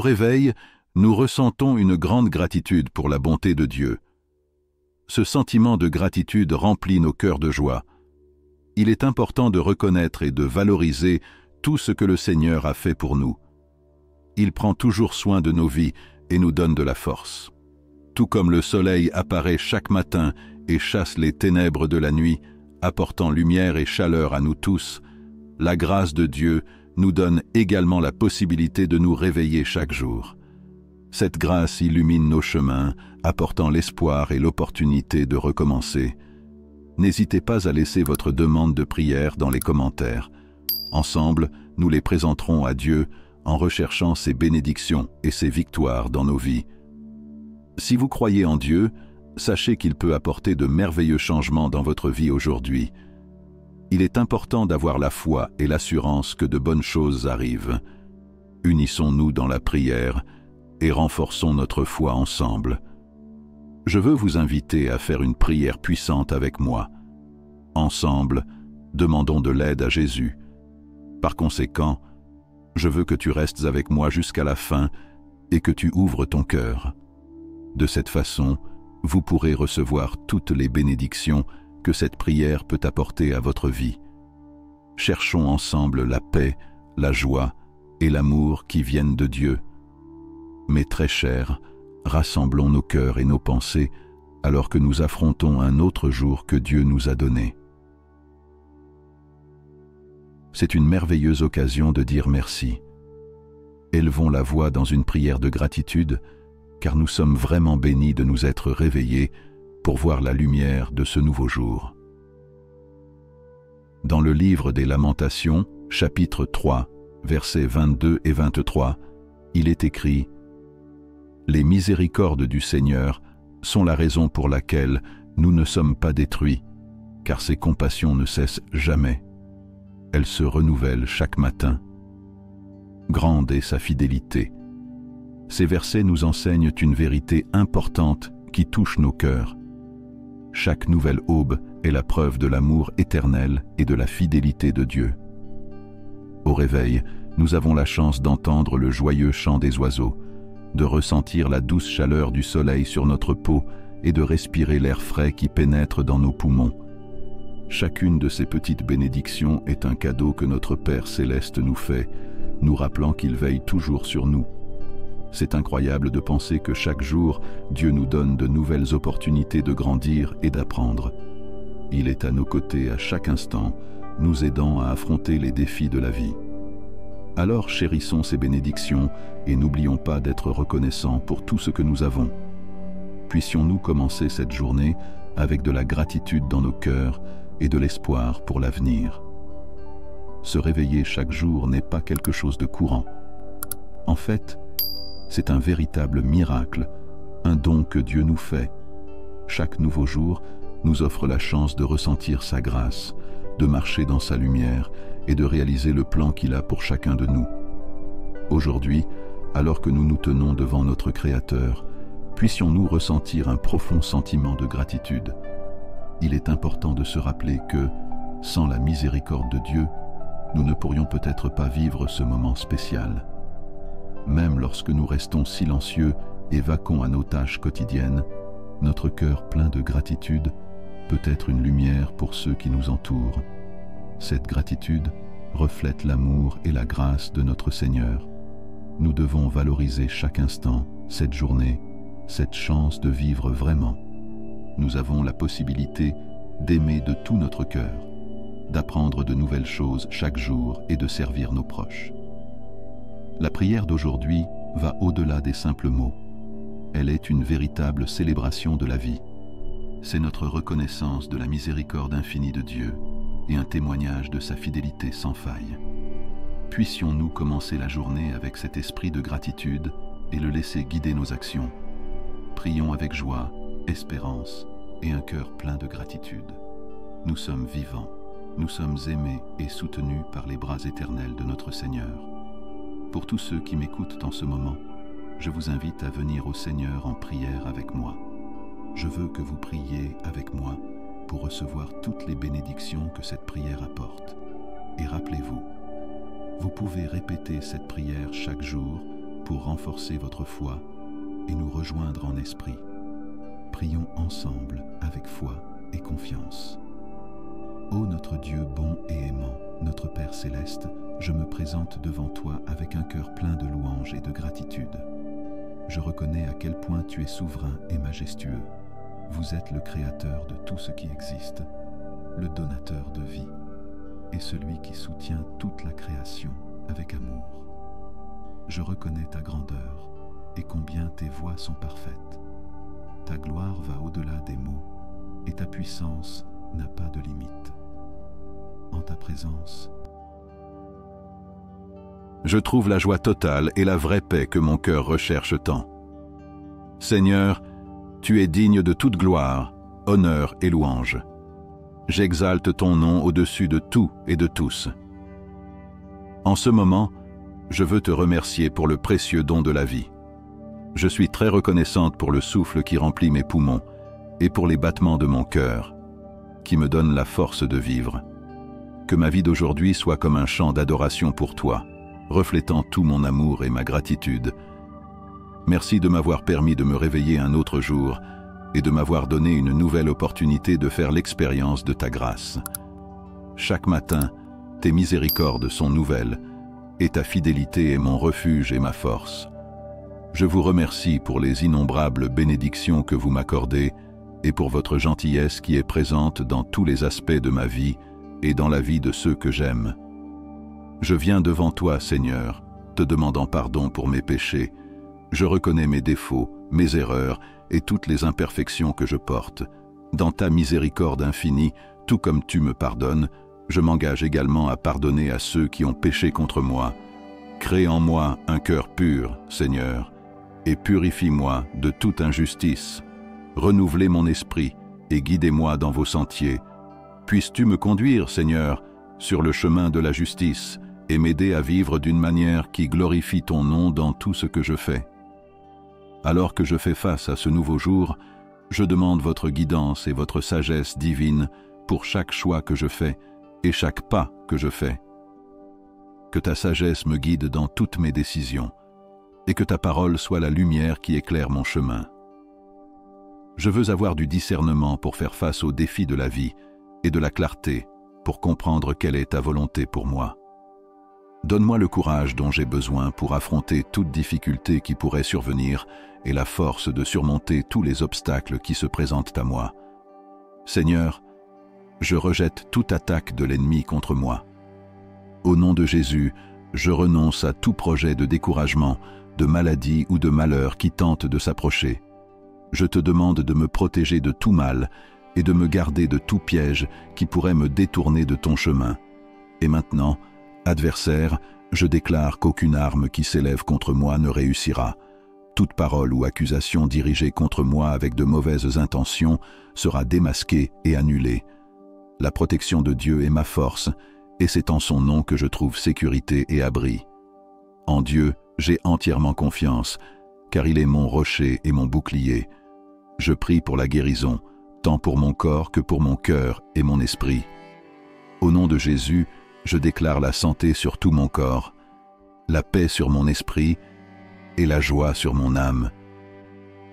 réveil, nous ressentons une grande gratitude pour la bonté de Dieu. Ce sentiment de gratitude remplit nos cœurs de joie. Il est important de reconnaître et de valoriser tout ce que le Seigneur a fait pour nous. Il prend toujours soin de nos vies et nous donne de la force. Tout comme le soleil apparaît chaque matin et chasse les ténèbres de la nuit, apportant lumière et chaleur à nous tous, la grâce de Dieu nous donne également la possibilité de nous réveiller chaque jour. Cette grâce illumine nos chemins, apportant l'espoir et l'opportunité de recommencer. N'hésitez pas à laisser votre demande de prière dans les commentaires. Ensemble, nous les présenterons à Dieu en recherchant ses bénédictions et ses victoires dans nos vies. Si vous croyez en Dieu, sachez qu'il peut apporter de merveilleux changements dans votre vie aujourd'hui. Il est important d'avoir la foi et l'assurance que de bonnes choses arrivent. Unissons-nous dans la prière et renforçons notre foi ensemble. Je veux vous inviter à faire une prière puissante avec moi. Ensemble, demandons de l'aide à Jésus. Par conséquent, je veux que tu restes avec moi jusqu'à la fin et que tu ouvres ton cœur. De cette façon, vous pourrez recevoir toutes les bénédictions que cette prière peut apporter à votre vie. Cherchons ensemble la paix, la joie et l'amour qui viennent de Dieu. Mes très chers, rassemblons nos cœurs et nos pensées alors que nous affrontons un autre jour que Dieu nous a donné. C'est une merveilleuse occasion de dire merci. Élevons la voix dans une prière de gratitude, car nous sommes vraiment bénis de nous être réveillés pour voir la lumière de ce nouveau jour. Dans le livre des Lamentations, chapitre 3, versets 22 et 23, il est écrit « Les miséricordes du Seigneur sont la raison pour laquelle nous ne sommes pas détruits, car ses compassions ne cessent jamais. Elles se renouvellent chaque matin. Grande est sa fidélité. » Ces versets nous enseignent une vérité importante qui touche nos cœurs. Chaque nouvelle aube est la preuve de l'amour éternel et de la fidélité de Dieu. Au réveil, nous avons la chance d'entendre le joyeux chant des oiseaux, de ressentir la douce chaleur du soleil sur notre peau et de respirer l'air frais qui pénètre dans nos poumons. Chacune de ces petites bénédictions est un cadeau que notre Père céleste nous fait, nous rappelant qu'il veille toujours sur nous. C'est incroyable de penser que chaque jour, Dieu nous donne de nouvelles opportunités de grandir et d'apprendre. Il est à nos côtés à chaque instant, nous aidant à affronter les défis de la vie. Alors chérissons ces bénédictions et n'oublions pas d'être reconnaissants pour tout ce que nous avons. Puissions-nous commencer cette journée avec de la gratitude dans nos cœurs et de l'espoir pour l'avenir. Se réveiller chaque jour n'est pas quelque chose de courant. En fait, c'est un véritable miracle, un don que Dieu nous fait. Chaque nouveau jour nous offre la chance de ressentir sa grâce, de marcher dans sa lumière et de réaliser le plan qu'il a pour chacun de nous. Aujourd'hui, alors que nous nous tenons devant notre Créateur, puissions-nous ressentir un profond sentiment de gratitude. Il est important de se rappeler que, sans la miséricorde de Dieu, nous ne pourrions peut-être pas vivre ce moment spécial. Même lorsque nous restons silencieux et vaquons à nos tâches quotidiennes, notre cœur plein de gratitude peut être une lumière pour ceux qui nous entourent. Cette gratitude reflète l'amour et la grâce de notre Seigneur. Nous devons valoriser chaque instant, cette journée, cette chance de vivre vraiment. Nous avons la possibilité d'aimer de tout notre cœur, d'apprendre de nouvelles choses chaque jour et de servir nos proches. La prière d'aujourd'hui va au-delà des simples mots. Elle est une véritable célébration de la vie. C'est notre reconnaissance de la miséricorde infinie de Dieu et un témoignage de sa fidélité sans faille. Puissions-nous commencer la journée avec cet esprit de gratitude et le laisser guider nos actions. Prions avec joie, espérance et un cœur plein de gratitude. Nous sommes vivants, nous sommes aimés et soutenus par les bras éternels de notre Seigneur. Pour tous ceux qui m'écoutent en ce moment, je vous invite à venir au Seigneur en prière avec moi. Je veux que vous priez avec moi pour recevoir toutes les bénédictions que cette prière apporte. Et rappelez-vous, vous pouvez répéter cette prière chaque jour pour renforcer votre foi et nous rejoindre en esprit. Prions ensemble avec foi et confiance. Ô notre Dieu bon et aimant, notre Père céleste, je me présente devant toi avec un cœur plein de louanges et de gratitude. Je reconnais à quel point tu es souverain et majestueux. Vous êtes le créateur de tout ce qui existe, le donateur de vie et celui qui soutient toute la création avec amour. Je reconnais ta grandeur et combien tes voies sont parfaites. Ta gloire va au-delà des mots et ta puissance n'a pas de limite. En ta présence, je trouve la joie totale et la vraie paix que mon cœur recherche tant. Seigneur, tu es digne de toute gloire, honneur et louange. J'exalte ton nom au-dessus de tout et de tous. En ce moment, je veux te remercier pour le précieux don de la vie. Je suis très reconnaissante pour le souffle qui remplit mes poumons et pour les battements de mon cœur, qui me donnent la force de vivre. Que ma vie d'aujourd'hui soit comme un chant d'adoration pour toi, reflétant tout mon amour et ma gratitude. Merci de m'avoir permis de me réveiller un autre jour et de m'avoir donné une nouvelle opportunité de faire l'expérience de ta grâce. Chaque matin, tes miséricordes sont nouvelles et ta fidélité est mon refuge et ma force. Je vous remercie pour les innombrables bénédictions que vous m'accordez et pour votre gentillesse qui est présente dans tous les aspects de ma vie et dans la vie de ceux que j'aime. Je viens devant toi, Seigneur, te demandant pardon pour mes péchés. Je reconnais mes défauts, mes erreurs et toutes les imperfections que je porte. Dans ta miséricorde infinie, tout comme tu me pardonnes, je m'engage également à pardonner à ceux qui ont péché contre moi. Crée en moi un cœur pur, Seigneur, et purifie-moi de toute injustice. Renouvelez mon esprit et guidez-moi dans vos sentiers. Puisses-tu me conduire, Seigneur, sur le chemin de la justice et m'aider à vivre d'une manière qui glorifie ton nom dans tout ce que je fais. Alors que je fais face à ce nouveau jour, je demande votre guidance et votre sagesse divine pour chaque choix que je fais et chaque pas que je fais. Que ta sagesse me guide dans toutes mes décisions et que ta parole soit la lumière qui éclaire mon chemin. Je veux avoir du discernement pour faire face aux défis de la vie et de la clarté pour comprendre quelle est ta volonté pour moi. Donne-moi le courage dont j'ai besoin pour affronter toute difficulté qui pourrait survenir et la force de surmonter tous les obstacles qui se présentent à moi. Seigneur, je rejette toute attaque de l'ennemi contre moi. Au nom de Jésus, je renonce à tout projet de découragement, de maladie ou de malheur qui tente de s'approcher. Je te demande de me protéger de tout mal et de me garder de tout piège qui pourrait me détourner de ton chemin. Et maintenant, adversaire, je déclare qu'aucune arme qui s'élève contre moi ne réussira. Toute parole ou accusation dirigée contre moi avec de mauvaises intentions sera démasquée et annulée. La protection de Dieu est ma force, et c'est en son nom que je trouve sécurité et abri. En Dieu, j'ai entièrement confiance, car il est mon rocher et mon bouclier. Je prie pour la guérison, tant pour mon corps que pour mon cœur et mon esprit. Au nom de Jésus, je déclare la santé sur tout mon corps, la paix sur mon esprit et la joie sur mon âme.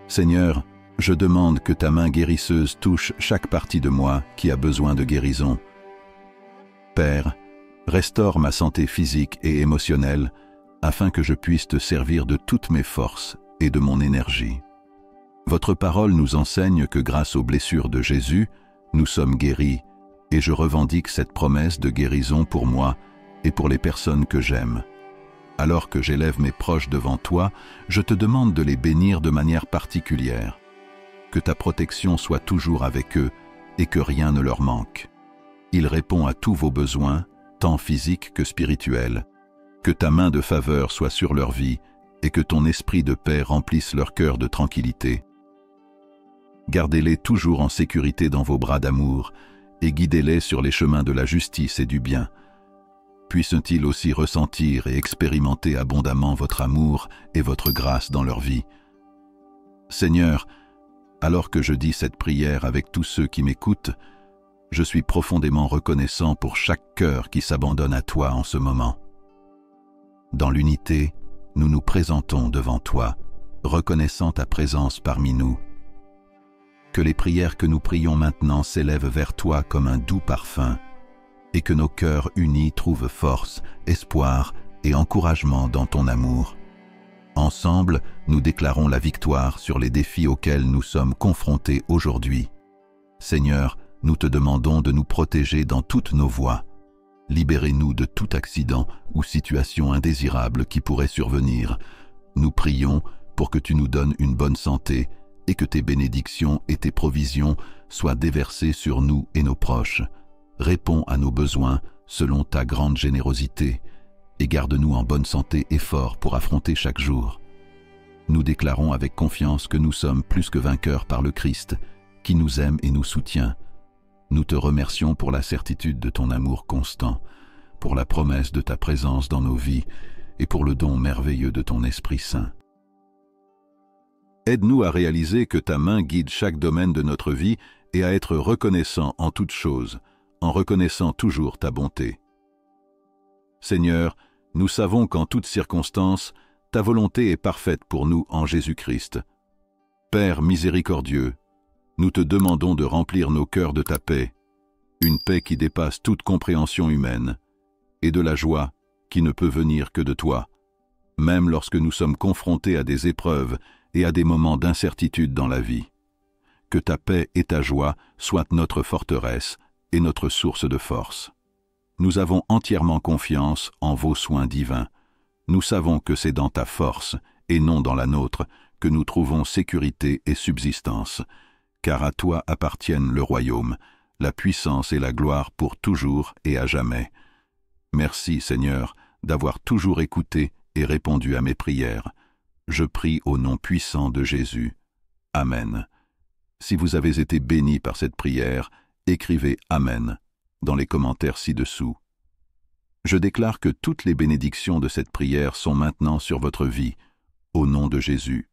Seigneur, je demande que ta main guérisseuse touche chaque partie de moi qui a besoin de guérison. Père, restaure ma santé physique et émotionnelle afin que je puisse te servir de toutes mes forces et de mon énergie. Votre parole nous enseigne que grâce aux blessures de Jésus, nous sommes guéris, et je revendique cette promesse de guérison pour moi et pour les personnes que j'aime. Alors que j'élève mes proches devant toi, je te demande de les bénir de manière particulière. Que ta protection soit toujours avec eux et que rien ne leur manque. Il répond à tous vos besoins, tant physiques que spirituels. Que ta main de faveur soit sur leur vie et que ton esprit de paix remplisse leur cœur de tranquillité. Gardez-les toujours en sécurité dans vos bras d'amour et guidez-les sur les chemins de la justice et du bien. Puissent-ils aussi ressentir et expérimenter abondamment votre amour et votre grâce dans leur vie. Seigneur, alors que je dis cette prière avec tous ceux qui m'écoutent, je suis profondément reconnaissant pour chaque cœur qui s'abandonne à toi en ce moment. Dans l'unité, nous nous présentons devant toi, reconnaissant ta présence parmi nous. Que les prières que nous prions maintenant s'élèvent vers toi comme un doux parfum, et que nos cœurs unis trouvent force, espoir et encouragement dans ton amour. Ensemble, nous déclarons la victoire sur les défis auxquels nous sommes confrontés aujourd'hui. Seigneur, nous te demandons de nous protéger dans toutes nos voies. Libérez-nous de tout accident ou situation indésirable qui pourrait survenir. Nous prions pour que tu nous donnes une bonne santé et que tes bénédictions et tes provisions soient déversées sur nous et nos proches. Réponds à nos besoins selon ta grande générosité et garde-nous en bonne santé et forts pour affronter chaque jour. Nous déclarons avec confiance que nous sommes plus que vainqueurs par le Christ, qui nous aime et nous soutient. Nous te remercions pour la certitude de ton amour constant, pour la promesse de ta présence dans nos vies et pour le don merveilleux de ton Esprit Saint. Aide-nous à réaliser que ta main guide chaque domaine de notre vie et à être reconnaissant en toutes choses, en reconnaissant toujours ta bonté. Seigneur, nous savons qu'en toutes circonstances, ta volonté est parfaite pour nous en Jésus-Christ. Père miséricordieux, nous te demandons de remplir nos cœurs de ta paix, une paix qui dépasse toute compréhension humaine, et de la joie qui ne peut venir que de toi, même lorsque nous sommes confrontés à des épreuves et à des moments d'incertitude dans la vie. Que ta paix et ta joie soient notre forteresse et notre source de force. Nous avons entièrement confiance en vos soins divins. Nous savons que c'est dans ta force, et non dans la nôtre, que nous trouvons sécurité et subsistance, car à toi appartiennent le royaume, la puissance et la gloire pour toujours et à jamais. Merci, Seigneur, d'avoir toujours écouté et répondu à mes prières. Je prie au nom puissant de Jésus. Amen. Si vous avez été bénis par cette prière, écrivez « Amen » dans les commentaires ci-dessous. Je déclare que toutes les bénédictions de cette prière sont maintenant sur votre vie. Au nom de Jésus.